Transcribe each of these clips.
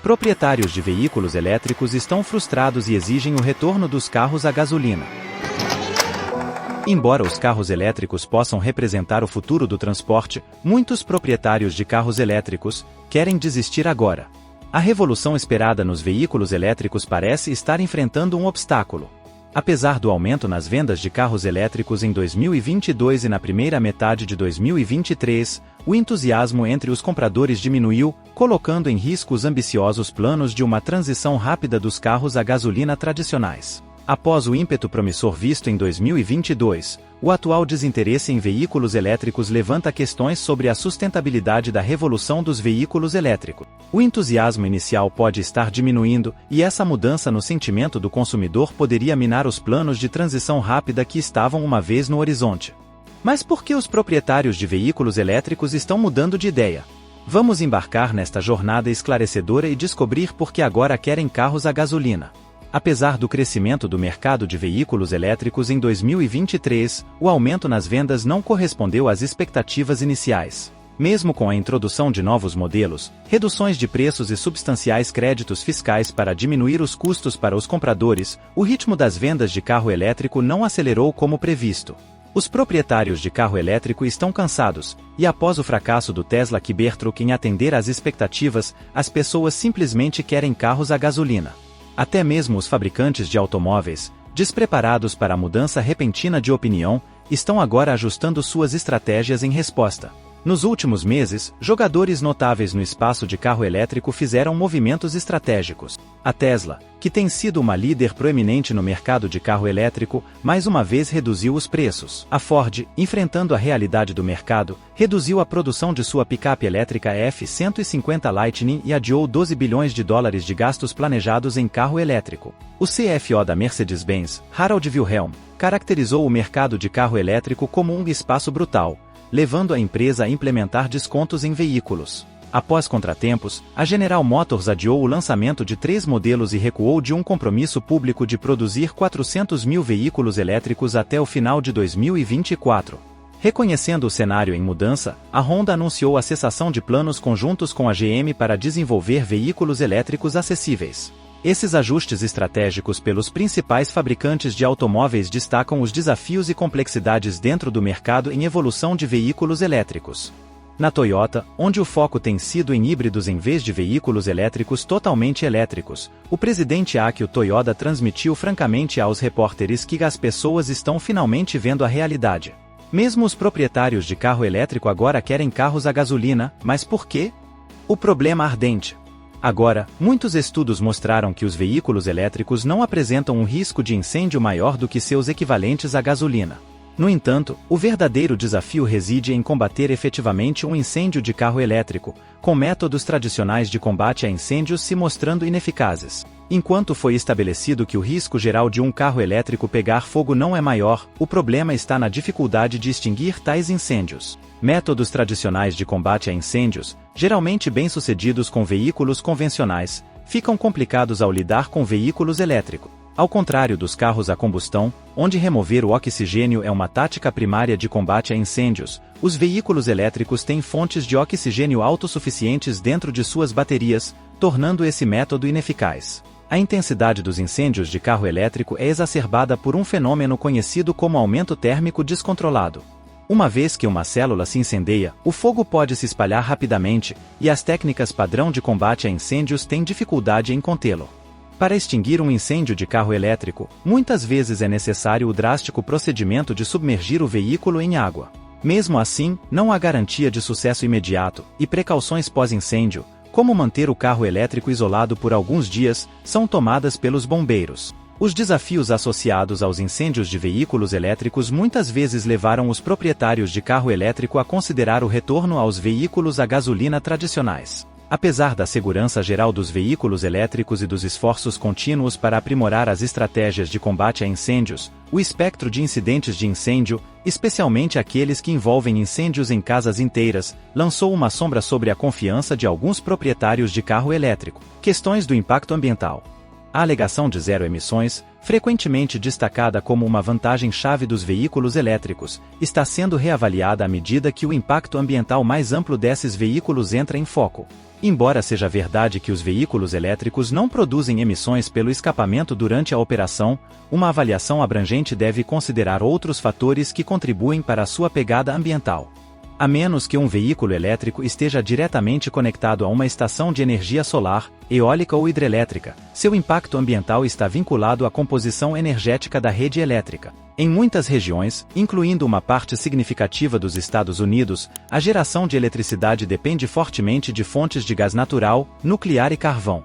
Proprietários de veículos elétricos estão frustrados e exigem o retorno dos carros a gasolina. Embora os carros elétricos possam representar o futuro do transporte, muitos proprietários de carros elétricos querem desistir agora. A revolução esperada nos veículos elétricos parece estar enfrentando um obstáculo. Apesar do aumento nas vendas de carros elétricos em 2022 e na primeira metade de 2023, o entusiasmo entre os compradores diminuiu, colocando em risco os ambiciosos planos de uma transição rápida dos carros a gasolina tradicionais. Após o ímpeto promissor visto em 2022, o atual desinteresse em veículos elétricos levanta questões sobre a sustentabilidade da revolução dos veículos elétricos. O entusiasmo inicial pode estar diminuindo, e essa mudança no sentimento do consumidor poderia minar os planos de transição rápida que estavam uma vez no horizonte. Mas por que os proprietários de veículos elétricos estão mudando de ideia? Vamos embarcar nesta jornada esclarecedora e descobrir por que agora querem carros a gasolina. Apesar do crescimento do mercado de veículos elétricos em 2023, o aumento nas vendas não correspondeu às expectativas iniciais. Mesmo com a introdução de novos modelos, reduções de preços e substanciais créditos fiscais para diminuir os custos para os compradores, o ritmo das vendas de carro elétrico não acelerou como previsto. Os proprietários de carro elétrico estão cansados, e após o fracasso do Tesla Cybertruck em atender às expectativas, as pessoas simplesmente querem carros a gasolina. Até mesmo os fabricantes de automóveis, despreparados para a mudança repentina de opinião, estão agora ajustando suas estratégias em resposta. Nos últimos meses, jogadores notáveis no espaço de carro elétrico fizeram movimentos estratégicos. A Tesla, que tem sido uma líder proeminente no mercado de carro elétrico, mais uma vez reduziu os preços. A Ford, enfrentando a realidade do mercado, reduziu a produção de sua picape elétrica F-150 Lightning e adiou $12 bilhões de gastos planejados em carro elétrico. O CFO da Mercedes-Benz, Harald Wilhelm, caracterizou o mercado de carro elétrico como um espaço brutal, levando a empresa a implementar descontos em veículos. Após contratempos, a General Motors adiou o lançamento de 3 modelos e recuou de um compromisso público de produzir 400 mil veículos elétricos até o final de 2024. Reconhecendo o cenário em mudança, a Honda anunciou a cessação de planos conjuntos com a GM para desenvolver veículos elétricos acessíveis. Esses ajustes estratégicos pelos principais fabricantes de automóveis destacam os desafios e complexidades dentro do mercado em evolução de veículos elétricos. Na Toyota, onde o foco tem sido em híbridos em vez de veículos elétricos totalmente elétricos, o presidente Akio Toyoda transmitiu francamente aos repórteres que as pessoas estão finalmente vendo a realidade. Mesmo os proprietários de carro elétrico agora querem carros a gasolina, mas por quê? O problema ardente. Agora, muitos estudos mostraram que os veículos elétricos não apresentam um risco de incêndio maior do que seus equivalentes a gasolina. No entanto, o verdadeiro desafio reside em combater efetivamente um incêndio de carro elétrico, com métodos tradicionais de combate a incêndios se mostrando ineficazes. Enquanto foi estabelecido que o risco geral de um carro elétrico pegar fogo não é maior, o problema está na dificuldade de extinguir tais incêndios. Métodos tradicionais de combate a incêndios, geralmente bem-sucedidos com veículos convencionais, ficam complicados ao lidar com veículos elétricos. Ao contrário dos carros a combustão, onde remover o oxigênio é uma tática primária de combate a incêndios, os veículos elétricos têm fontes de oxigênio autossuficientes dentro de suas baterias, tornando esse método ineficaz. A intensidade dos incêndios de carro elétrico é exacerbada por um fenômeno conhecido como aumento térmico descontrolado. Uma vez que uma célula se incendeia, o fogo pode se espalhar rapidamente, e as técnicas padrão de combate a incêndios têm dificuldade em contê-lo. Para extinguir um incêndio de carro elétrico, muitas vezes é necessário o drástico procedimento de submergir o veículo em água. Mesmo assim, não há garantia de sucesso imediato, e precauções pós-incêndio, como manter o carro elétrico isolado por alguns dias, são tomadas pelos bombeiros. Os desafios associados aos incêndios de veículos elétricos muitas vezes levaram os proprietários de carro elétrico a considerar o retorno aos veículos a gasolina tradicionais. Apesar da segurança geral dos veículos elétricos e dos esforços contínuos para aprimorar as estratégias de combate a incêndios, o espectro de incidentes de incêndio, especialmente aqueles que envolvem incêndios em casas inteiras, lançou uma sombra sobre a confiança de alguns proprietários de carro elétrico. Questões do impacto ambiental. A alegação de zero emissões, frequentemente destacada como uma vantagem-chave dos veículos elétricos, está sendo reavaliada à medida que o impacto ambiental mais amplo desses veículos entra em foco. Embora seja verdade que os veículos elétricos não produzem emissões pelo escapamento durante a operação, uma avaliação abrangente deve considerar outros fatores que contribuem para a sua pegada ambiental. A menos que um veículo elétrico esteja diretamente conectado a uma estação de energia solar, eólica ou hidrelétrica, seu impacto ambiental está vinculado à composição energética da rede elétrica. Em muitas regiões, incluindo uma parte significativa dos Estados Unidos, a geração de eletricidade depende fortemente de fontes de gás natural, nuclear e carvão.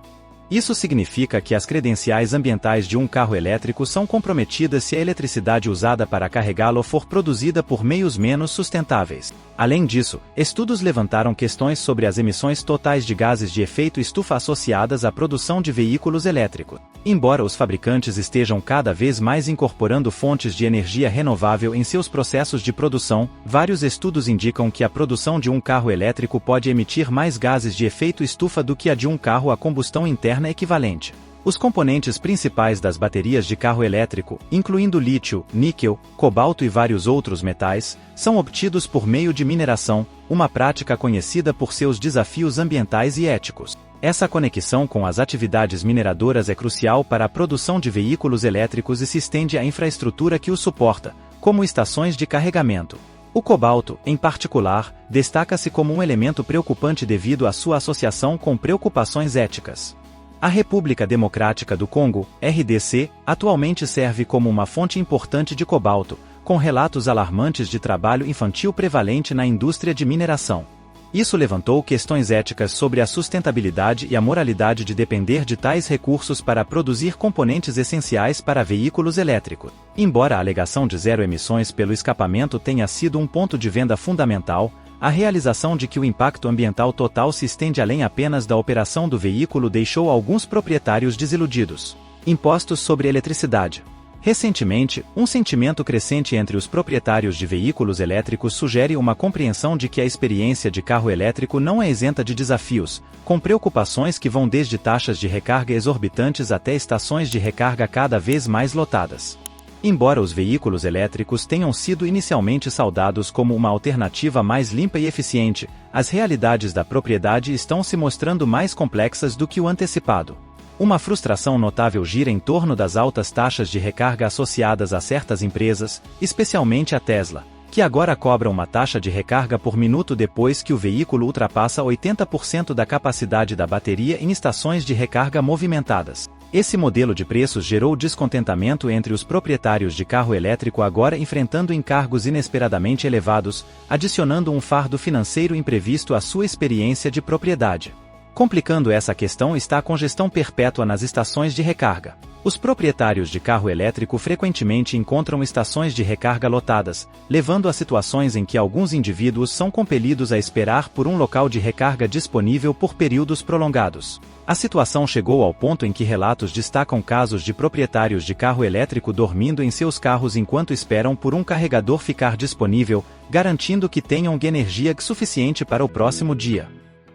Isso significa que as credenciais ambientais de um carro elétrico são comprometidas se a eletricidade usada para carregá-lo for produzida por meios menos sustentáveis. Além disso, estudos levantaram questões sobre as emissões totais de gases de efeito estufa associadas à produção de veículos elétricos. Embora os fabricantes estejam cada vez mais incorporando fontes de energia renovável em seus processos de produção, vários estudos indicam que a produção de um carro elétrico pode emitir mais gases de efeito estufa do que a de um carro a combustão interna equivalente. Os componentes principais das baterias de carro elétrico, incluindo lítio, níquel, cobalto e vários outros metais, são obtidos por meio de mineração, uma prática conhecida por seus desafios ambientais e éticos. Essa conexão com as atividades mineradoras é crucial para a produção de veículos elétricos e se estende à infraestrutura que os suporta, como estações de carregamento. O cobalto, em particular, destaca-se como um elemento preocupante devido à sua associação com preocupações éticas. A República Democrática do Congo, RDC, atualmente serve como uma fonte importante de cobalto, com relatos alarmantes de trabalho infantil prevalente na indústria de mineração. Isso levantou questões éticas sobre a sustentabilidade e a moralidade de depender de tais recursos para produzir componentes essenciais para veículos elétricos. Embora a alegação de zero emissões pelo escapamento tenha sido um ponto de venda fundamental, a realização de que o impacto ambiental total se estende além apenas da operação do veículo deixou alguns proprietários desiludidos. Impostos sobre eletricidade. Recentemente, um sentimento crescente entre os proprietários de veículos elétricos sugere uma compreensão de que a experiência de carro elétrico não é isenta de desafios, com preocupações que vão desde taxas de recarga exorbitantes até estações de recarga cada vez mais lotadas. Embora os veículos elétricos tenham sido inicialmente saudados como uma alternativa mais limpa e eficiente, as realidades da propriedade estão se mostrando mais complexas do que o antecipado. Uma frustração notável gira em torno das altas taxas de recarga associadas a certas empresas, especialmente a Tesla, que agora cobra uma taxa de recarga por minuto depois que o veículo ultrapassa 80% da capacidade da bateria em estações de recarga movimentadas. Esse modelo de preços gerou descontentamento entre os proprietários de carro elétrico agora enfrentando encargos inesperadamente elevados, adicionando um fardo financeiro imprevisto à sua experiência de propriedade. Complicando essa questão está a congestão perpétua nas estações de recarga. Os proprietários de carro elétrico frequentemente encontram estações de recarga lotadas, levando a situações em que alguns indivíduos são compelidos a esperar por um local de recarga disponível por períodos prolongados. A situação chegou ao ponto em que relatos destacam casos de proprietários de carro elétrico dormindo em seus carros enquanto esperam por um carregador ficar disponível, garantindo que tenham energia suficiente para o próximo dia.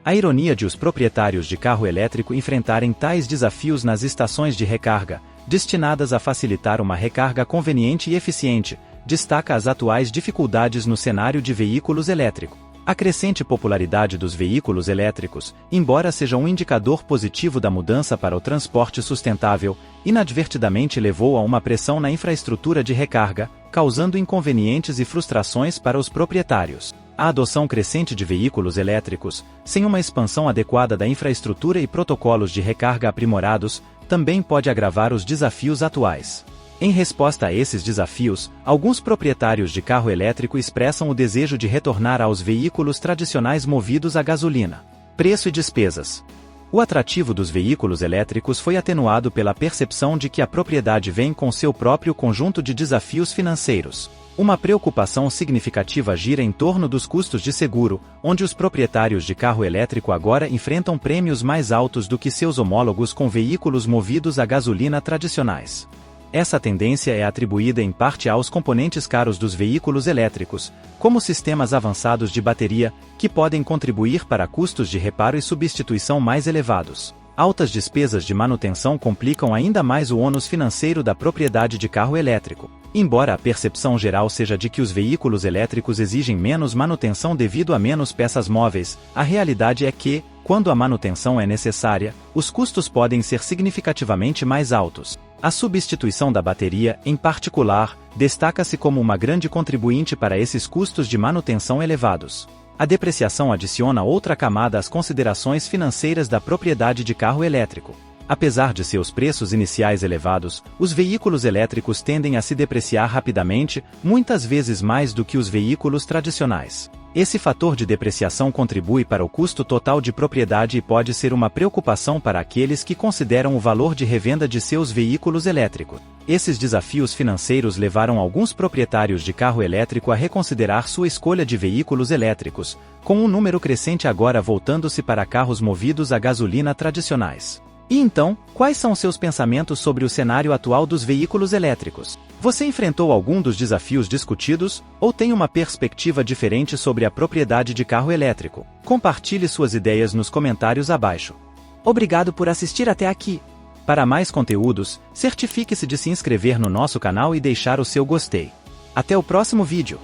A ironia de os proprietários de carro elétrico enfrentarem tais desafios nas estações de recarga, destinadas a facilitar uma recarga conveniente e eficiente, destaca as atuais dificuldades no cenário de veículos elétricos. A crescente popularidade dos veículos elétricos, embora seja um indicador positivo da mudança para o transporte sustentável, inadvertidamente levou a uma pressão na infraestrutura de recarga, causando inconvenientes e frustrações para os proprietários. A adoção crescente de veículos elétricos, sem uma expansão adequada da infraestrutura e protocolos de recarga aprimorados, também pode agravar os desafios atuais. Em resposta a esses desafios, alguns proprietários de carro elétrico expressam o desejo de retornar aos veículos tradicionais movidos a gasolina. Preço e despesas. O atrativo dos veículos elétricos foi atenuado pela percepção de que a propriedade vem com seu próprio conjunto de desafios financeiros. Uma preocupação significativa gira em torno dos custos de seguro, onde os proprietários de carro elétrico agora enfrentam prêmios mais altos do que seus homólogos com veículos movidos a gasolina tradicionais. Essa tendência é atribuída em parte aos componentes caros dos veículos elétricos, como sistemas avançados de bateria, que podem contribuir para custos de reparo e substituição mais elevados. Altas despesas de manutenção complicam ainda mais o ônus financeiro da propriedade de carro elétrico. Embora a percepção geral seja de que os veículos elétricos exigem menos manutenção devido a menos peças móveis, a realidade é que, quando a manutenção é necessária, os custos podem ser significativamente mais altos. A substituição da bateria, em particular, destaca-se como uma grande contribuinte para esses custos de manutenção elevados. A depreciação adiciona outra camada às considerações financeiras da propriedade de carro elétrico. Apesar de seus preços iniciais elevados, os veículos elétricos tendem a se depreciar rapidamente, muitas vezes mais do que os veículos tradicionais. Esse fator de depreciação contribui para o custo total de propriedade e pode ser uma preocupação para aqueles que consideram o valor de revenda de seus veículos elétricos. Esses desafios financeiros levaram alguns proprietários de carro elétrico a reconsiderar sua escolha de veículos elétricos, com um número crescente agora voltando-se para carros movidos a gasolina tradicionais. E então, quais são seus pensamentos sobre o cenário atual dos veículos elétricos? Você enfrentou algum dos desafios discutidos, ou tem uma perspectiva diferente sobre a propriedade de carro elétrico? Compartilhe suas ideias nos comentários abaixo. Obrigado por assistir até aqui. Para mais conteúdos, certifique-se de se inscrever no nosso canal e deixar o seu gostei. Até o próximo vídeo!